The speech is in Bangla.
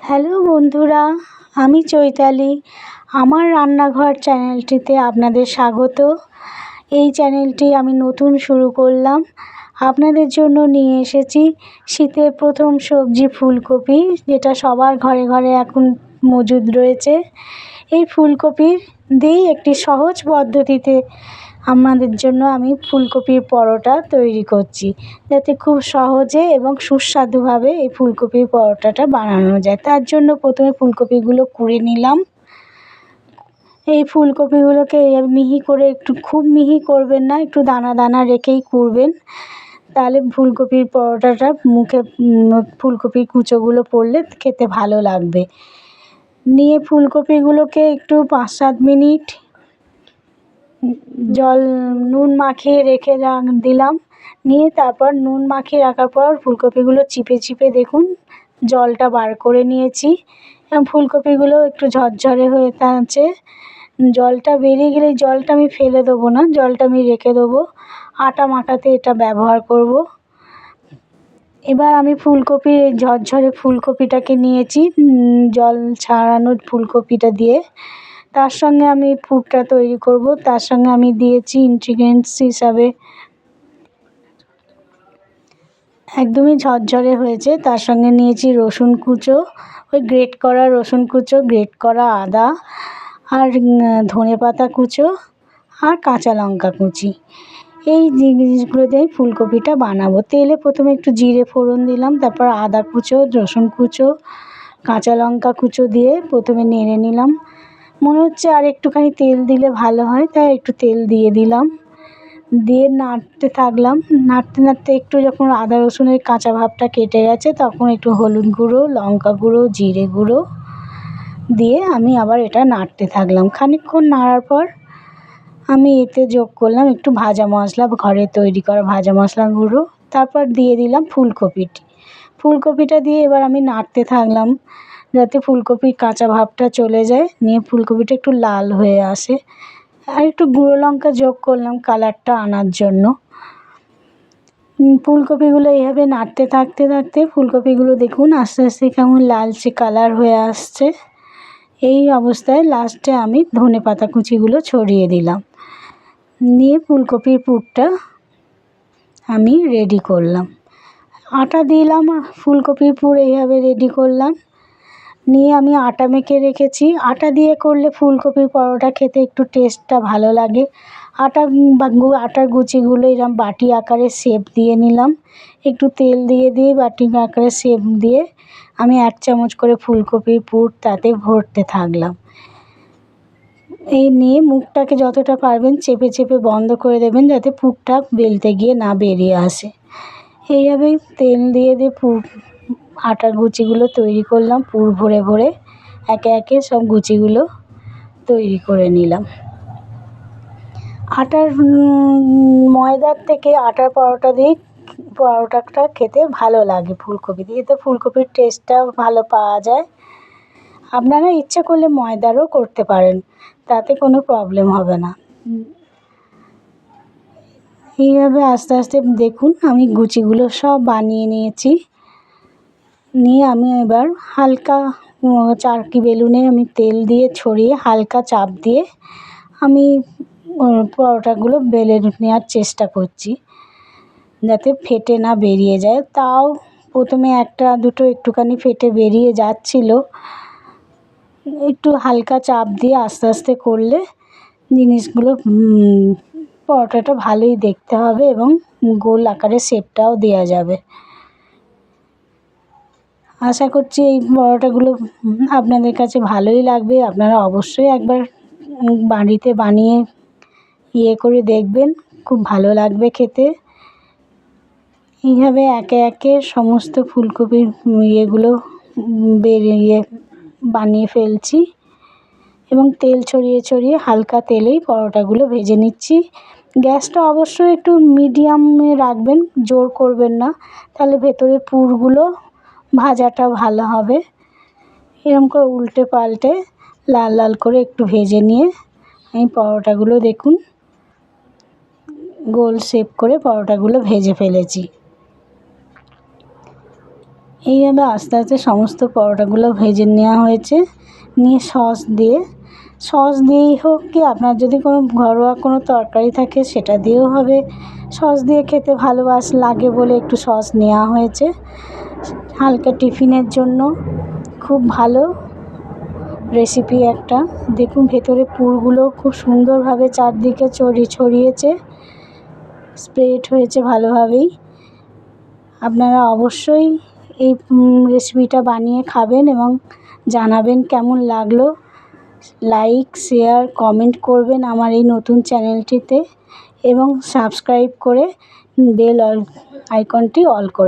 হ্যালো বন্ধুরা, আমি চৈতালি। আমার রান্নাঘর চ্যানেলটিতে আপনাদের স্বাগত। এই চ্যানেলটি আমি নতুন শুরু করলাম। আপনাদের জন্য নিয়ে এসেছি শীতের প্রথম সবজি ফুলকপি, যেটা সবার ঘরে ঘরে এখন মজুদ রয়েছে। এই ফুলকপির দিয়েই একটি সহজ পদ্ধতিতে আমাদের জন্য আমি ফুলকপির পরোটা তৈরি করছি, যাতে খুব সহজে এবং সুস্বাদুভাবে এই ফুলকপির পরোটাটা বানানো যায়। তার জন্য প্রথমে ফুলকপিগুলো কুড়ে নিলাম। এই ফুলকপিগুলোকে মিহি করে, একটু খুব মিহি করবেন না, একটু দানা দানা রেখেই কুড়বেন, তাহলে ফুলকপির পরোটাটা মুখে ফুলকপির কুচোগুলো পড়লে খেতে ভালো লাগবে। নিয়ে ফুলকপিগুলোকে একটু 5-7 মিনিট নুন মাখিয়ে রেখে দিলাম। নিয়ে তারপর নুন মাখিয়ে রাখার পর ফুলকপিগুলো চিপে চিপে দেখুন জলটা বার করে নিয়েছি। এবং ফুলকপিগুলো একটু ঝরঝরে হয়ে আছে। জলটা বেরিয়ে গেলে জলটা আমি ফেলে দেবো না, জলটা আমি রেখে দেবো, আটা মাখাতে এটা ব্যবহার করব। এবার আমি ফুলকপির এই ঝরঝরে ফুলকপিটাকে নিয়েছি, জল ছাড়ানো ফুলকপিটা দিয়ে তার সঙ্গে আমি পুরটা তৈরি করব। তার সঙ্গে আমি দিয়েছি ইনগ্রিডিয়েন্টস হিসাবে, একদমই ঝরঝরে হয়েছে, তার সঙ্গে নিয়েছি রসুন কুচো, ওই গ্রেট করা রসুন কুচো, গ্রেট করা আদা, আর ধনেপাতা কুচো, আর কাঁচা লঙ্কা কুচি। এই জিনিসগুলো দিয়ে ফুলকপিটা বানাবো। তেলে প্রথমে একটু জিরে ফোড়ন দিলাম, তারপর আদা কুচো, রসুন কুচো, কাঁচা লঙ্কা কুচো দিয়ে প্রথমে নেড়ে নিলাম। মনে হচ্ছে আর একটুখানি তেল দিলে ভালো হয়, তাই একটু তেল দিয়ে দিলাম। দিয়ে নাড়তে থাকলাম। নাড়তে নাড়তে একটু যখন আদা রসুনের কাঁচা ভাবটা কেটে গেছে, তখন একটু হলুদ গুঁড়ো, লঙ্কা গুঁড়ো, জিরে গুঁড়ো দিয়ে আমি আবার এটা নাড়তে থাকলাম। খানিকক্ষণ নাড়ার পর আমি এতে যোগ করলাম একটু ভাজা মশলা, ঘরে তৈরি করা ভাজা মশলা গুঁড়ো। তারপর দিয়ে দিলাম ফুলকপিটা দিয়ে এবার আমি নাড়তে থাকলাম, যাতে ফুলকপির কাঁচা ভাবটা চলে যায়, নিয়ে ফুলকপিটা একটু লাল হয়ে আসে। আর একটু গুঁড়ো লঙ্কা যোগ করলাম কালারটা আনার জন্য। ফুলকপিগুলো এইভাবে নাড়তে থাকতে থাকতে ফুলকপিগুলো দেখুন আস্তে আস্তে কেমন লালচে কালার হয়ে আসছে। এই অবস্থায় লাস্টে আমি ধনেপাতা কুচিগুলো ছড়িয়ে দিলাম। নিয়ে ফুলকপির পুরটা আমি রেডি করলাম। আটা দিলাম, ফুলকপির পুর এইভাবে রেডি করলাম। নিয়ে আমি আটা মেখে রেখেছি। আটা দিয়ে করলে ফুলকপির পরোটা খেতে একটু টেস্টটা ভালো লাগে। আটার গুচিগুলো এরকম বাটি আকারে শেপ দিয়ে নিলাম। একটু তেল দিয়ে বাটি আকারে শেপ দিয়ে আমি 1 চামচ করে ফুলকপির পুর তাতে ভরতে থাকলাম। এই নিয়ে মুখটাকে যতটা পারবেন চেপে চেপে বন্ধ করে দেবেন, যাতে পুরটা বেলতে গিয়ে না বেরিয়ে আসে। এইভাবেই তেল দিয়ে পুর আটার গুচিগুলো তৈরি করলাম। পুর ভরে ভরে একে একে সব গুচিগুলো তৈরি করে নিলাম। ময়দার থেকে আটার পরোটাটা খেতে ভালো লাগে ফুলকপি দিয়ে, এতে ফুলকপির টেস্টটাও ভালো পাওয়া যায়। আপনারা ইচ্ছে করলে ময়দারও করতে পারেন, তাতে কোনো প্রবলেম হবে না। এইভাবে আস্তে আস্তে দেখুন আমি গুচিগুলো সব বানিয়ে নিয়েছি। নিয়ে আমি এবার হালকা চারকি বেলুনে আমি তেল দিয়ে ছড়িয়ে হালকা চাপ দিয়ে আমি পরোটাগুলো বেলে নেওয়ার চেষ্টা করছি, যাতে ফেটে না বেরিয়ে যায়। তাও প্রথমে 1-2 একটুখানি ফেটে বেরিয়ে যাচ্ছিলো। একটু হালকা চাপ দিয়ে আস্তে আস্তে করলে জিনিসগুলো পরোটাটা ভালোই দেখতে হবে এবং গোল আকারে শেপটাও দেওয়া যাবে। আশা করছি এই পরোটাগুলো আপনাদের কাছে ভালোই লাগবে। আপনারা অবশ্যই একবার বাড়িতে বানিয়ে করে দেখবেন, খুব ভালো লাগবে খেতে। এইভাবে একে একে সমস্ত ফুলকপির বানিয়ে ফেলছি এবং তেল ছড়িয়ে ছড়িয়ে হালকা তেলেই পরোটাগুলো ভেজে নিচ্ছি। গ্যাসটা অবশ্যই একটু মিডিয়ামে রাখবেন, জোর করবেন না, তাহলে ভেতরে পুরগুলো ভাজাটা ভালো হবে। এরকম করে উল্টে পাল্টে লাল লাল করে একটু ভেজে নিয়ে আমি পরোটাগুলো দেখুন গোল শেপ করে পরোটাগুলো ভেজে ফেলেছি। এইভাবে আস্তে আস্তে সমস্ত পরোটাগুলো ভেজে নেওয়া হয়েছে, নিয়ে সস দিয়েই হোক, কি আপনার যদি কোনো ঘরোয়া কোনো তরকারি থাকে সেটা দিয়েও হবে। সস দিয়ে খেতে লাগে বলে একটু সস নেওয়া হয়েছে। হালকা টিফিনের জন্য খুব ভালো রেসিপি একটা। দেখুন ভেতরে পুরগুলো খুব সুন্দরভাবে চারদিকে ছড়িয়েছে, স্প্রেড হয়েছে ভালোভাবেই। আপনারা অবশ্যই এই রেসিপিটা বানিয়ে খাবেন এবং জানাবেন কেমন লাগলো। লাইক, শেয়ার, কমেন্ট করবেন আমার এই নতুন চ্যানেলটিতে এবং সাবস্ক্রাইব করে বেল আইকনটি অল করবেন।